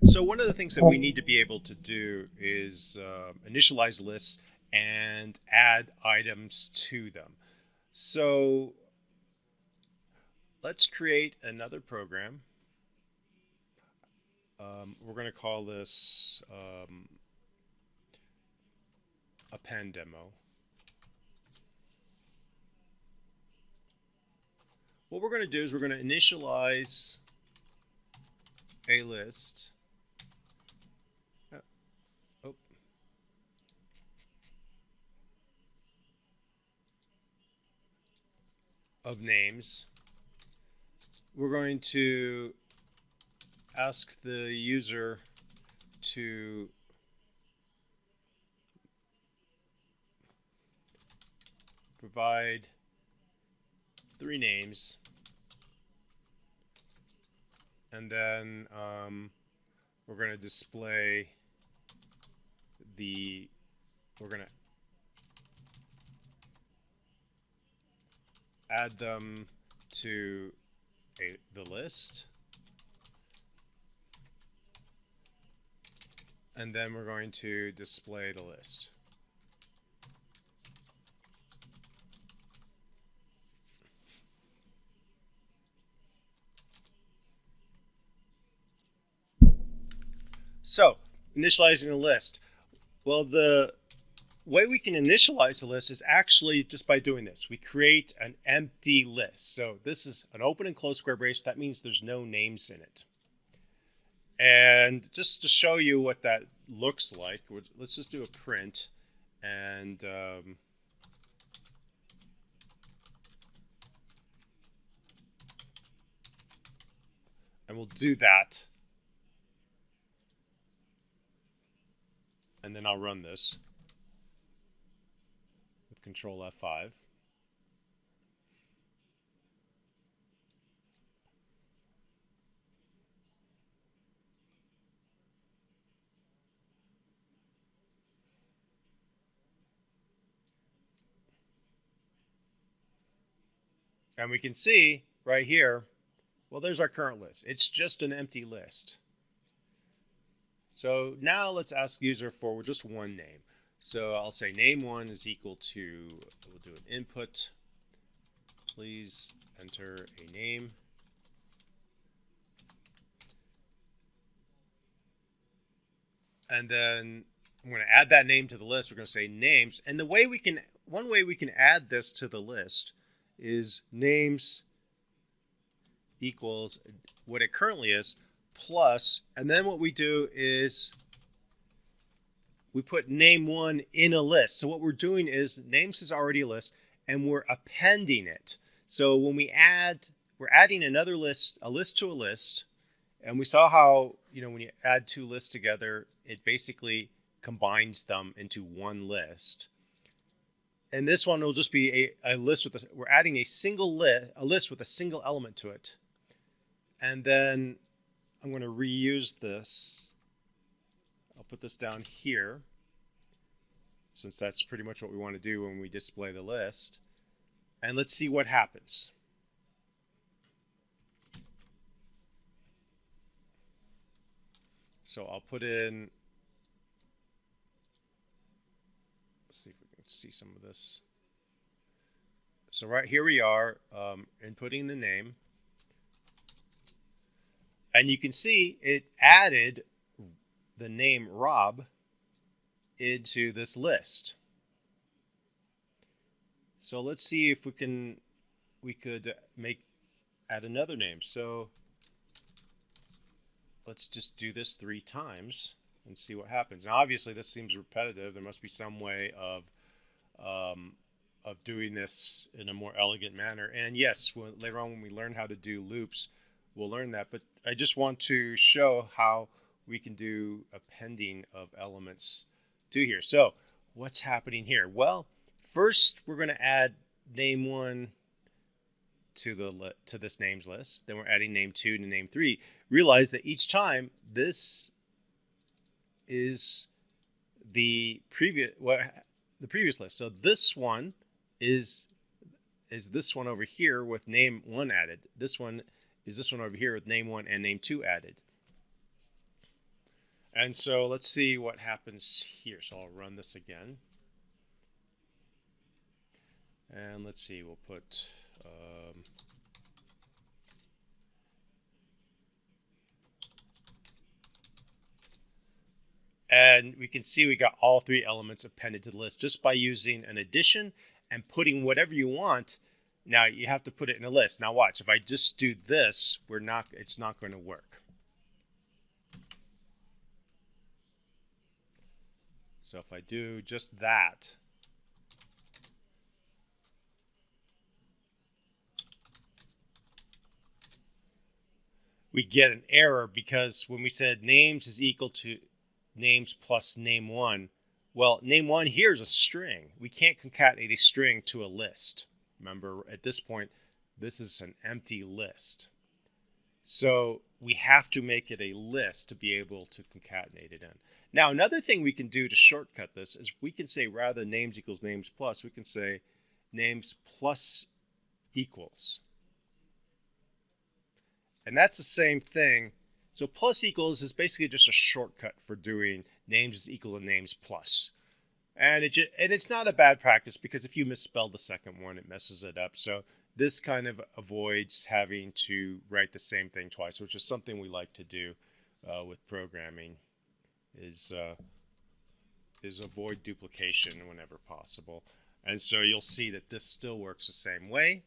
So one of the things that we need to be able to do is initialize lists and add items to them. So let's create another program. We're going to call this append demo. What we're going to do is we're going to initialize a list. Oh. Of names. We're going to ask the user to provide 3 names, and then we're going to display we're going to add them to the list, and then we're going to display the list. So, initializing a list. Well, the way we can initialize a list is actually just by doing this. We create an empty list. So this is an open and closed square brace. That means there's no names in it. And just to show you what that looks like, let's just do a print, and we'll do that. And then I'll run this with Control F5. And we can see right here, well, there's our current list. It's just an empty list. So now let's ask user for just one name. So I'll say name1 is equal to, we'll do an input. Please enter a name. And then I'm going to add that name to the list. We're going to say names. And one way we can add this to the list is names equals what it currently is plus, and then what we do is we put name1 in a list. So what we're doing is names is already a list, and we're appending it. So when we're adding another list, a list to a list, and we saw how, when you add 2 lists together, it basically combines them into one list. And this one will just be a list with we're adding a list with a single element to it. And then I'm going to reuse this. I'll put this down here, since that's pretty much what we want to do when we display the list. And let's see what happens. So I'll put in, let's see if we can see some of this. So right here we are inputting the name. And you can see it added the name Rob into this list. So let's see if we could add another name. So let's just do this 3 times and see what happens. Now, obviously, this seems repetitive. There must be some way of doing this in a more elegant manner. And yes, later on when we learn how to do loops, we'll learn that. But I just want to show how we can do appending of elements to here. So what's happening here? Well, first we're going to add name1 to this names list. Then we're adding name2 to name3. Realize that each time this is the previous list. So this one is this one over here with name1 added. This one is this one over here with name1 and name2 added. And so let's see what happens here. So I'll run this again. And let's see, we'll put and we can see we got all three elements appended to the list just by using an addition and putting whatever you want. Now you have to put it in a list. Now watch, if I just do this, it's not going to work. So if I do just that, we get an error because when we said names is equal to names plus name1, well, name1 here is a string. We can't concatenate a string to a list. Remember, at this point, this is an empty list. So we have to make it a list to be able to concatenate it in. Now, another thing we can do to shortcut this is we can say rather than names equals names plus, we can say names plus equals. And that's the same thing. So plus equals is basically just a shortcut for doing names is equal to names plus. And it's not a bad practice because if you misspell the second one, it messes it up. So this kind of avoids having to write the same thing twice, which is something we like to do with programming, is avoid duplication whenever possible. And so you'll see that this still works the same way.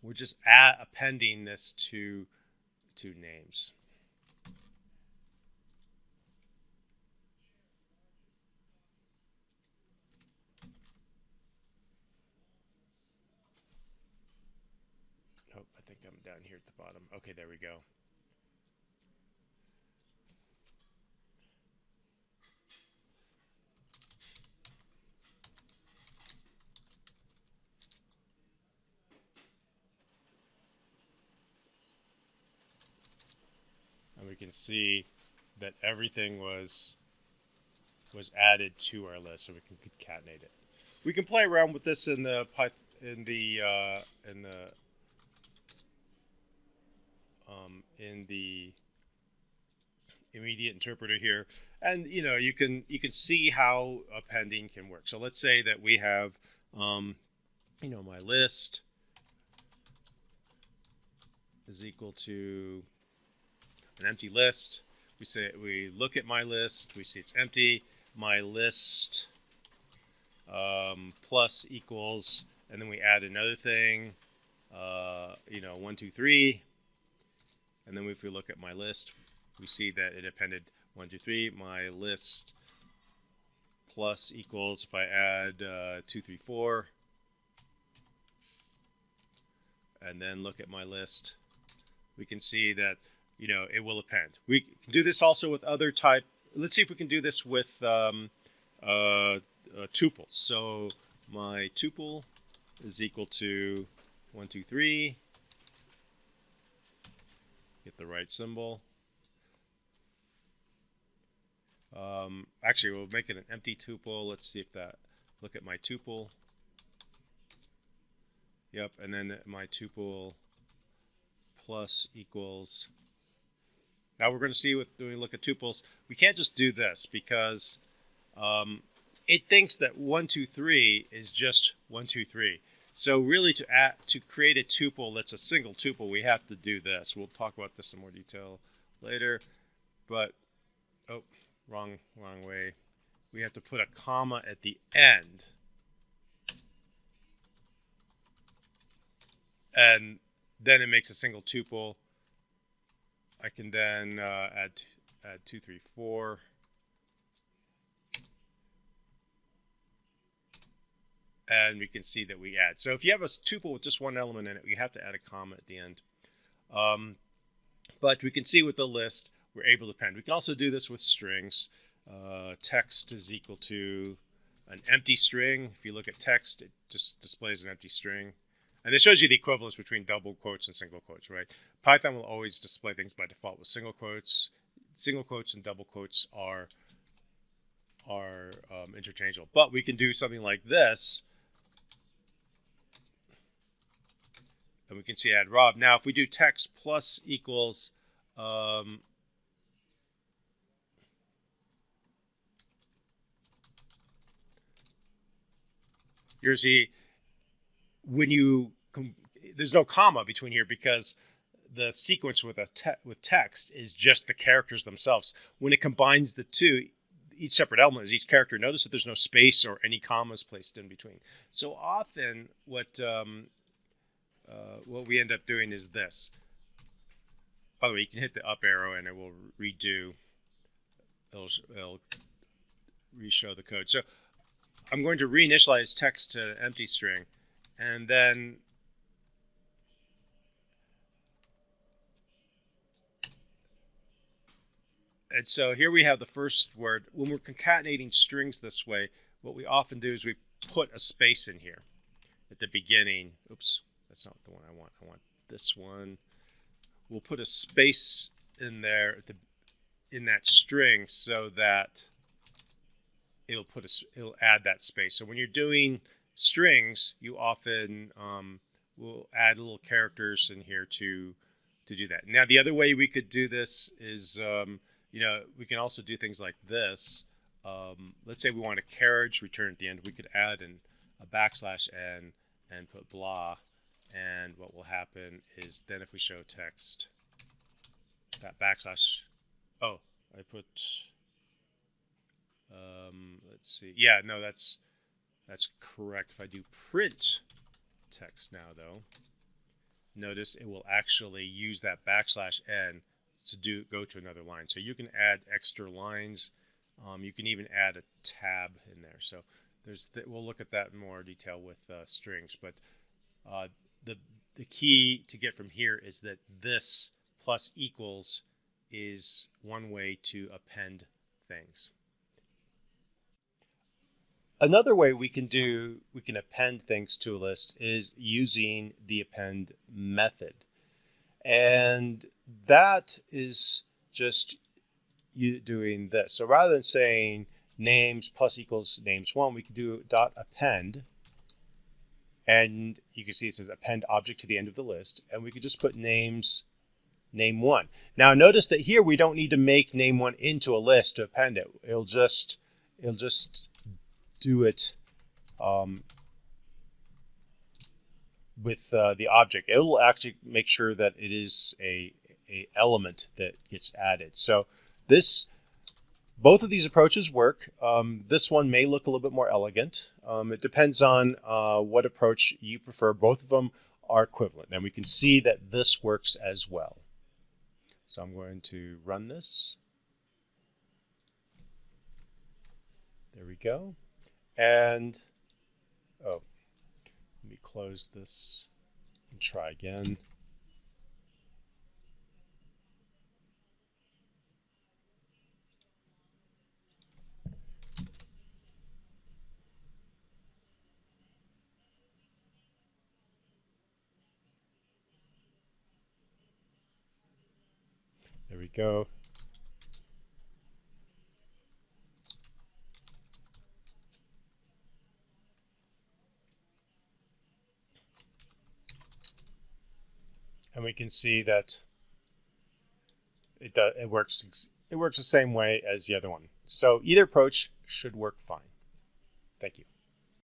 We're just appending this to names. Oh, I think I'm down here at the bottom. Okay, there we go. And we can see that everything was added to our list, so we can concatenate it. We can play around with this in the immediate interpreter here, and you can see how appending can work. So let's say that we have my list is equal to an empty list. We look at my list, we see it's empty. My list plus equals, and then we add another thing, 1, 2, 3. And then if we look at my list, we see that it appended 1, 2, 3. My list plus equals, if I add 2, 3, 4, and then look at my list, we can see that it will append. We can do this also with other type. Let's see if we can do this with tuples. So my tuple is equal to 1, 2, 3. Get the right symbol. Actually, we'll make it an empty tuple. Let's see if that. Look at my tuple. Yep, and then my tuple plus equals. Now we're going to see when we look at tuples, we can't just do this because it thinks that 1, 2, 3 is just 1, 2, 3. So really to create a tuple that's a single tuple, we have to do this. We'll talk about this in more detail later. But, oh, wrong way. We have to put a comma at the end. And then it makes a single tuple. I can then add 2, 3, 4. And we can see that we add. So if you have a tuple with just one element in it, you have to add a comma at the end. But we can see with the list, we're able to append. We can also do this with strings. Text is equal to an empty string. If you look at text, it just displays an empty string. And this shows you the equivalence between double quotes and single quotes, right? Python will always display things by default with single quotes. Single quotes and double quotes are interchangeable. But we can do something like this. And we can see add Rob. Now, if we do text plus equals, you're see when you there's no comma between here because the sequence with with text is just the characters themselves. When it combines the two, each separate element is each character. Notice that there's no space or any commas placed in between. So often, what we end up doing is this. By the way, you can hit the up arrow and it will redo. It'll re-show the code. So I'm going to reinitialize text to an empty string, and then so here we have the first word. When we're concatenating strings this way, what we often do is we put a space in here at the beginning. Oops, that's not the one I want. I want this one. We'll put a space in there at in that string so that it'll add that space. So when you're doing strings, you often will add little characters in here to do that. Now the other way we could do this is we can also do things like this. Let's say we want a carriage return at the end. We could add a \n and put blah. And what will happen is then if we show text, that backslash, oh, I put, let's see. Yeah, no, that's correct. If I do print text now, though, notice it will actually use that \n to go to another line. So you can add extra lines. You can even add a tab in there. So we'll look at that in more detail with strings. But the key to get from here is that this plus equals is one way to append things. Another way we can append things to a list is using the append method. And that is just you doing this. So rather than saying names plus equals names1, we can do .append. And you can see it says append object to the end of the list. And we could just put name1. Now notice that here we don't need to make name1 into a list to append it. It'll just do it with the object. It'll actually make sure that it is a element that gets added. So both of these approaches work. This one may look a little bit more elegant. It depends on what approach you prefer. Both of them are equivalent. And we can see that this works as well. So I'm going to run this. There we go. And, let me close this and try again. There we go. And we can see that it works the same way as the other one. So either approach should work fine. Thank you.